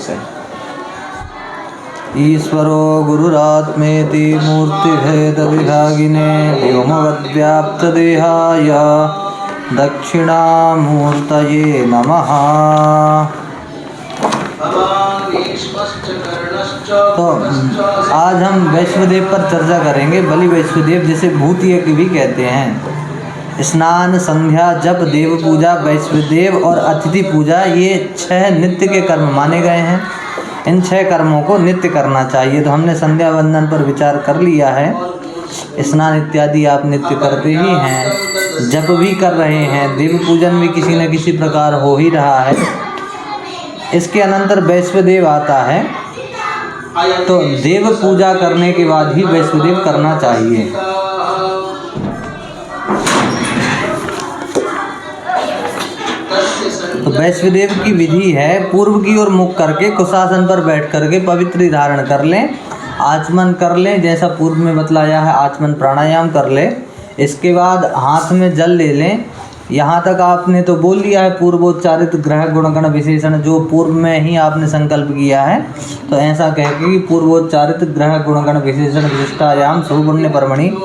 से। ईश्वरो गुरुरात्मेति मूर्तिभेद विभागिने व्योमवद्व्याप्तदेहाय दक्षिणामूर्तये नमः। तो आज हम वैश्वदेव पर चर्चा करेंगे। बलि वैश्वदेव जिसे भूत यज्ञ भी कहते हैं। स्नान, संध्या, जप, देव पूजा, वैश्वदेव और अतिथि पूजा, ये 6 नित्य के कर्म माने गए हैं। इन 6 कर्मों को नित्य करना चाहिए। तो हमने संध्या वंदन पर विचार कर लिया है। स्नान इत्यादि आप नित्य करते ही हैं, जप भी कर रहे हैं, देव पूजन भी किसी न किसी प्रकार हो ही रहा है। इसके अनंतर वैश्वदेव आता है, तो देव पूजा करने के बाद ही वैश्वदेव करना चाहिए। तो वैश्वदेव की विधि है, पूर्व की ओर मुख करके कुशासन पर बैठ करके पवित्र धारण कर लें, आचमन कर लें, जैसा पूर्व में बतलाया है आचमन प्राणायाम कर लें। इसके बाद हाथ में जल ले लें। यहाँ तक आपने तो बोल लिया है पूर्वोच्चारित ग्रह गुणगण विशेषण, जो पूर्व में ही आपने संकल्प किया है। तो ऐसा कह के कि पूर्वोच्चारित ग्रह गुणगण विशेषण विशिष्टायाम सुपुण्य परमणि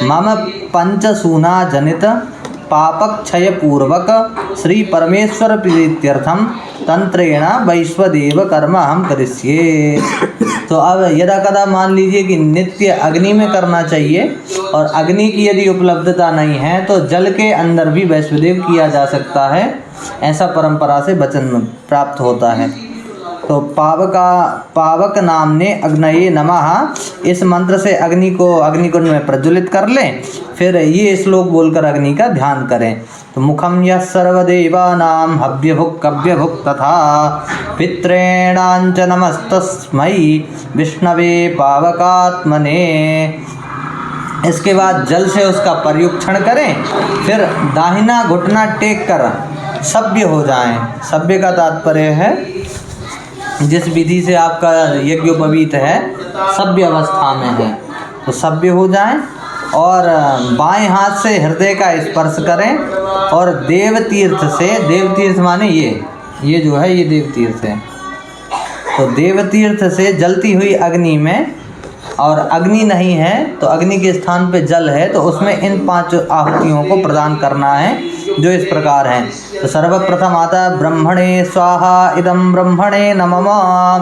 मम पंचसूना जनित पापक्षय पूर्वक श्री परमेश्वर प्रीत्यर्थम तंत्रेण वैश्वदेव कर्म हम करिष्ये। तो अब यदा कदा मान लीजिए कि नित्य अग्नि में करना चाहिए, और अग्नि की यदि उपलब्धता नहीं है तो जल के अंदर भी वैश्वदेव किया जा सकता है, ऐसा परंपरा से वचन प्राप्त होता है। तो पावक नामने अग्नये नमः, इस मंत्र से अग्नि को अग्निकुंड में प्रज्वलित कर लें। फिर ये श्लोक बोलकर अग्नि का ध्यान करें। तो मुखम यः सर्वदेवानां हव्यभुक् कव्यभुक् तथा पितॄणांच नमस्तस्मै विष्णवे पावकात्मने। इसके बाद जल से उसका पर्युक्षण करें, फिर दाहिना घुटना टेक कर सभ्य हो जाएं। सभ्य का तात्पर्य है जिस विधि से आपका यज्ञोपवीत है सभ्य अवस्था में है, तो सभ्य हो जाएं और बाएं हाथ से हृदय का स्पर्श करें और देव तीर्थ से, देव तीर्थ माने ये जो है ये देव तीर्थ है, तो देव तीर्थ से जलती हुई अग्नि में, और अग्नि नहीं है तो अग्नि के स्थान पे जल है, तो उसमें इन 5 आहुतियों को प्रदान करना है, जो इस प्रकार हैं। तो सर्वप्रथम आता ब्रह्मणे स्वाहा इदं ब्रह्मणे नमः,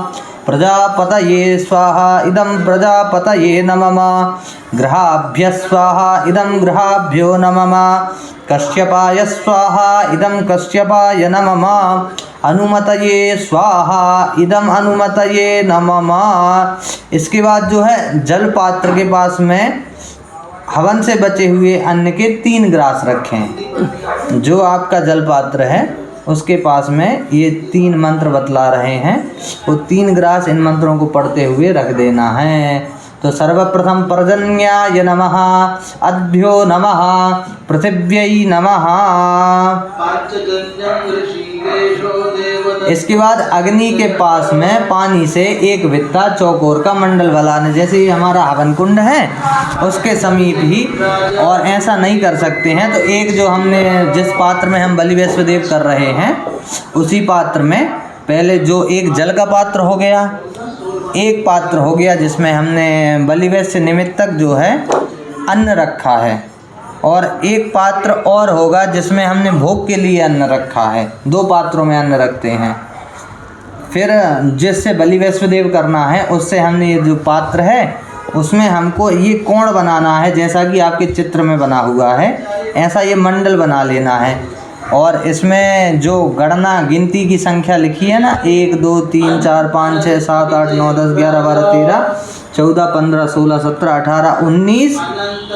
प्रजापतये स्वाहा इदं प्रजापतये नमः, ग्रहाभ्य स्वाहा इदं ग्रहाभ्यो नमः, कश्यपाय स्वाहा इदं कश्यपाय नमः, अनुमतये स्वाहा इदं अनुमतये नमः। इसके बाद जो है जल पात्र के पास में हवन से बचे हुए अन्न के 3 ग्रास रखें। जो आपका जल पात्र है उसके पास में ये 3 मंत्र बतला रहे हैं, वो 3 ग्रास इन मंत्रों को पढ़ते हुए रख देना है। तो सर्वप्रथम पर्जन्याय नमः, अद्भ्यो नमः, पृथिव्यै नमः। इसके बाद अग्नि के पास में पानी से एक वित्ता चौकोर का मंडल बनाने, जैसे ही हमारा हवन कुंड है उसके समीप ही, और ऐसा नहीं कर सकते हैं तो एक जो हमने जिस पात्र में हम बलि वैश्वदेव कर रहे हैं उसी पात्र में पहले जो एक जल का पात्र हो गया, एक पात्र हो गया जिसमें हमने बलि वैश्य निमित्तक जो है अन्न रखा है, और एक पात्र और होगा जिसमें हमने भोग के लिए अन्न रखा है। 2 पात्रों में अन्न रखते हैं। फिर जिससे बलि वैश्वदेव करना है उससे हमने ये जो पात्र है उसमें हमको ये कोण बनाना है, जैसा कि आपके चित्र में बना हुआ है ऐसा ये मंडल बना लेना है। और इसमें जो गणना गिनती की संख्या लिखी है ना, 1 2 3 4 5 6 7 8 9 10 11 12 13 14 15 16 17 18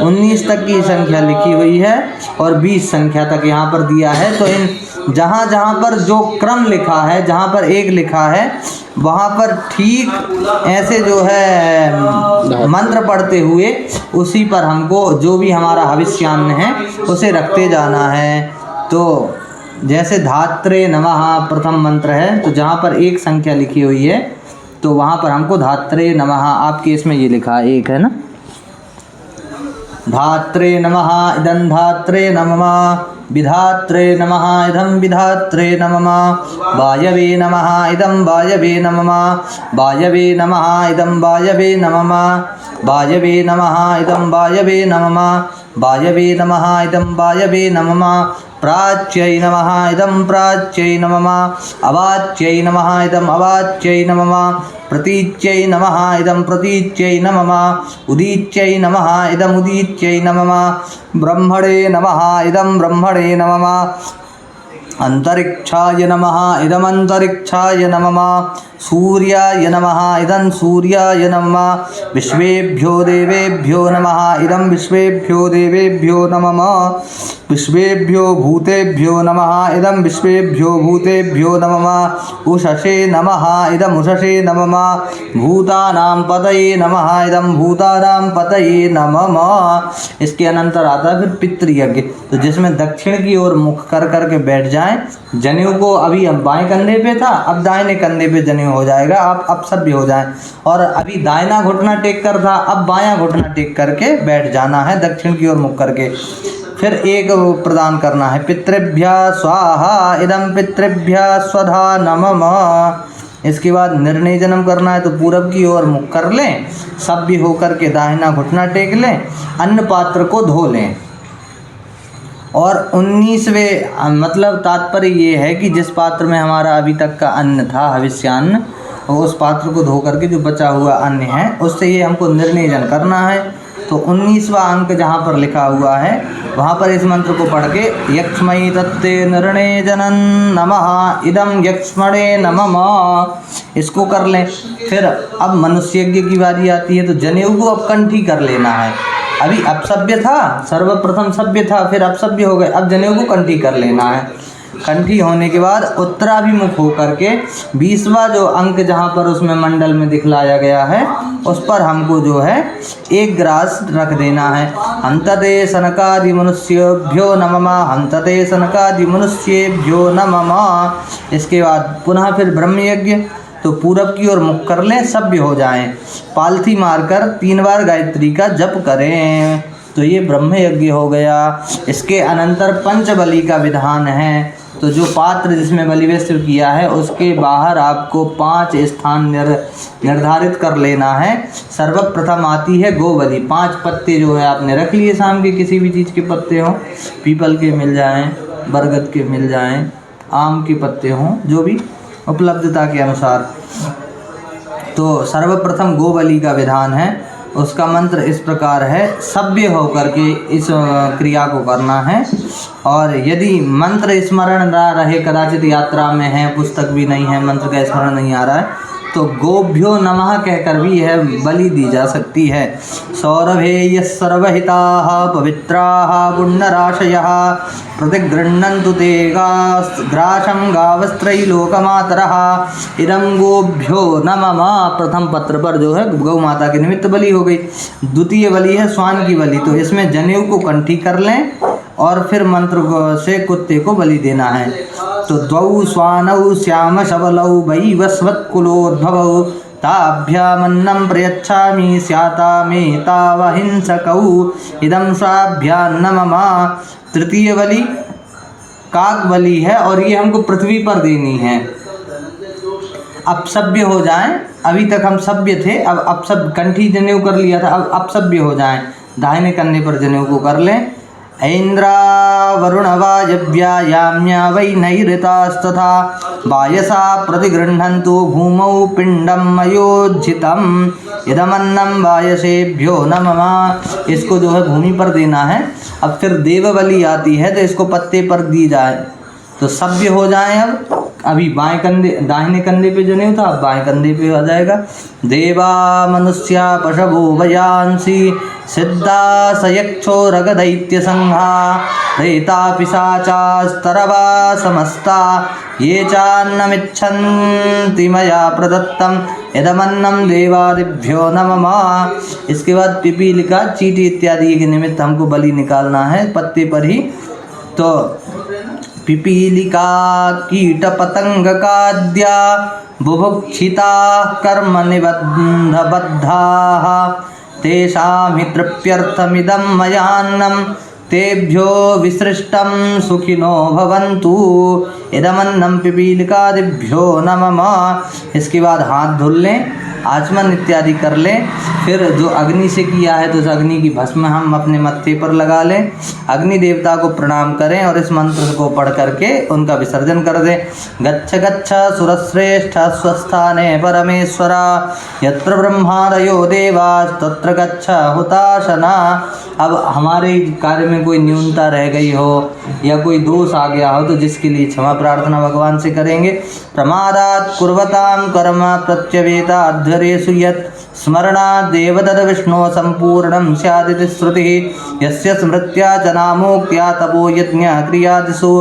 19 तक की संख्या लिखी हुई है, और 20 संख्या तक यहाँ पर दिया है। तो इन जहाँ पर जो क्रम लिखा है, जहाँ पर 1 लिखा है वहाँ पर ठीक ऐसे जो है मंत्र पढ़ते हुए उसी पर हमको जो भी हमारा हविष्यान्न है उसे रखते जाना है। तो जैसे धात्रे नमः प्रथम मंत्र है, तो जहाँ पर 1 संख्या लिखी हुई है तो वहाँ पर हमको धात्रे नमः, आपके इसमें ये लिखा है 1 है ना, धात्रे नमः इदं धात्रे नमः, विधात्रे नमः इदं विधात्रे नमः, वायवे नमः इदं वायवे नमः, वायवे नमः इदं वायवे नमः, वायवे नमः इदं वायवे नमः, वायवे नमः इदं वायवे नमः, प्राच्यै नमः इदं प्राच्यै नमः, अवाच्यै नमः इदं अवाच्यै नमः, प्रतीच्यै नमः इदं प्रतीच्यै नमः, उदीच्यै नमः इदं उदीच्यै नमः, ब्रह्मणे नमः इदं ब्रह्मणे नमः, अंतरिक्षाय नमः इदं अंतरिक्षाय नमः, सूर्याय नमः इदं सूर्याय नमः, विश्वेभ्यो देवेभ्यो नमः इदं विश्वेभ्यो देवेभ्यो नमः, विश्वेभ्यो भूतेभ्यो नमः इदं विश्वेभ्यो भूतेभ्यो नमः, उषसे नमः इदं उषसे नमः, भूतानां पतये नमः इदं भूतानां पतये नमः। इसके अनंतर आता है फिर पितृयज्ञ, तो जिसमें दक्षिण की ओर मुख कर करके बैठ जाएं। जनेऊ को अभी हम बाएं कंधे पे था, अब दाहिने कंधे पे जनेऊ हो जाएगा, आप अपसभ्य हो जाएं। और अभी दाहिना घुटना टेक कर था, अब बायां घुटना टेक करके बैठ जाना है दक्षिण की ओर मुख करके। फिर एक प्रदान करना है, पितृभ्यः स्वाहा इदं पितृभ्यः स्वधा नमः। इसके बाद निर्णय जन्म करना है, तो पूरब की ओर मुख कर लें, सभ्य होकर के दाहिना घुटना टेक लें, अन्न पात्र को धो लें। और 19वें मतलब तात्पर्य ये है कि जिस पात्र में हमारा अभी तक का अन्न था, हविष्यान्न, उस पात्र को धो करके जो बचा हुआ अन्न है उससे ये हमको निर्णयजन करना है। तो 19वां अंक जहाँ पर लिखा हुआ है वहाँ पर इस मंत्र को पढ़ के यक्ष्मै तत्ते निर्णयजनं नमः इदं यक्ष्मणे नमः, इसको कर लें। फिर अब मनुष्य यज्ञ की बारी आती है, तो जनेऊ को अब कंठी कर लेना है। अभी अपसभ्य था, सर्वप्रथम सभ्य था, फिर अपसभ्य हो गए, अब जनेऊ को कंठी कर लेना है। कंठी होने के बाद उत्तराभिमुख होकर के 20वां जो अंक जहाँ पर उसमें मंडल में दिखलाया गया है उस पर हमको जो है एक ग्रास रख देना है। हंतते सनकादि मनुष्येभ्यो नमः, हंतते सनकादि मनुष्येभ्यो नमः। इसके बाद पुनः फिर ब्रह्मयज्ञ, तो पूरब की ओर मुख कर लें, सभ्य हो जाएं, पालथी मारकर 3 बार गायत्री का जप करें, तो ये ब्रह्म यज्ञ हो गया। इसके अनंतर पंचबली का विधान है, तो जो पात्र जिसमें बलिवेश्वर किया है उसके बाहर आपको 5 स्थान निर्धारित कर लेना है। सर्वप्रथम आती है गोबली, 5 पत्ते जो है आपने रख लिए, शाम के किसी भी चीज़ के पत्ते हों, पीपल के मिल जाएं, बरगद के मिल जाएं, आम के पत्ते हों, जो भी उपलब्धता के अनुसार। तो सर्वप्रथम गोबली का विधान है, उसका मंत्र इस प्रकार है, सभ्य होकर के इस क्रिया को करना है। और यदि मंत्र स्मरण ना रहे, कदाचित यात्रा में है, पुस्तक भी नहीं है, मंत्र का स्मरण नहीं आ रहा है, तो गोभ्यो नमः कहकर भी यह बलि दी जा सकती है। सौरभेय सर्वहिताः पवित्राः पुण्यराशयः प्रतिगृह्णन्तु ते ग्रासं गावस्त्रैलोकमातरः इदं गोभ्यो नमः। प्रथम पत्र पर जो है गौ माता के निमित्त बलि हो गई। द्वितीय बलि है स्वान की बलि, तो इसमें जनेऊ को कंठी कर लें और फिर मंत्र से कुत्ते को बलि देना है। तो द्वौ स्वानौ श्याम शबलौ वैवस्वत्कुलोद्भवौ ताभ्यामन्नं प्रयच्छामि स्याता मे तावहिंसकौ इदं स्वाभ्यान्न मम। तृतीय बलि काक बलि है और ये हमको पृथ्वी पर देनी है। अब सभ्य हो जाएं, अभी तक हम सभ्य थे, अब अपसभ्य, कंठी जनेऊ कर लिया था, अब अपसभ्य हो जाएं, दाहिने कंधे पर जनेऊ को कर लें। ऐन्द्रा वरुण वायव्यायाम्या वै नैऋतास्तथा वायसा प्रतिगृह्णन्तु भूमौ पिंडम मयोज्झितम् इदमन्नं वायसेभ्यो नमः। इसको जो है भूमि पर देना है। अब फिर देवबलि आती है, तो इसको पत्ते पर दी जाए, तो सभ्य हो जाए। अब अभी बाएं कंधे, दाहिने कंधे पे जनेऊ था, अब बाएं कंधे पे आ जाएगा। देवा मनुष्या पशवो वयांसी सिद्धा सयक्षो रगदैत्य संघा प्रेता पिशाचास्तरवा समस्ता ये चान्नमिच्छन्ति मया प्रदत्तम यदमन्नं देवादिभ्यो नमः। इसके बाद पिपीलिका, चींटी इत्यादि के निमित्त हमको बलि निकालना है पत्ते पर ही। तो पिपीलिका कीट पतंग काद्या बुभुक्षिता कर्म निबद्धबद्धाः तेषां हि तृप्त्यर्थमिदं मयान्नं तेभ्यो विसृष्टं सुखिनो भवन्तु इदमन्नं पिपीलिकादिभ्यो न मम। इसके बाद हाथ धुल लें, आचमन इत्यादि कर लें। फिर जो अग्नि से किया है तो उस अग्नि की भस्म हम अपने मत्थे पर लगा लें, अग्नि देवता को प्रणाम करें और इस मंत्र को पढ़ करके उनका विसर्जन कर दें। गच्छ गच्छ सुरश्रेष्ठ स्वस्थाने परमेश्वरा यत्र ब्रह्मादयो देवास्तत्र गच्छ हुताशना। अब हमारे कार्य में कोई न्यूनता रह गई हो या कोई दोष आ गया हो तो जिसके लिए क्षमा प्रार्थना भगवान से करेंगे। प्रमादात् कुर्वतां कर्म प्रत्यवेताध्वरेषु यत् स्मरणादेव तद विष्णु संपूर्णं स्यादिति श्रुतिः। यस्य स्मृत्या च नामोक्त्या तपो यज्ञ क्रियादिषु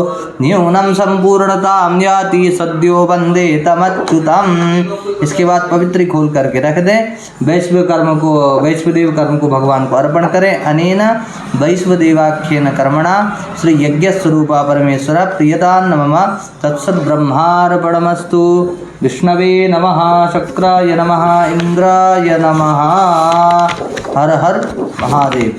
न्यूनं संपूर्णतां याति सद्यो वन्दे तमच्युतम्। इसके बाद पवित्री खोल करके रख दें। वैश्वदेव कर्म को भगवान को अर्पण करें। अनेन वैश्वदेवाख्येन कर्मणा श्री यज्ञ स्वरूपा परमेश्वर प्रियतान्न मम तत्सद्ब्रह्मार्पणमस्तु। विष्णवे नमः, शक्राय नमः, इंद्राय नमः। हर हर महादेव।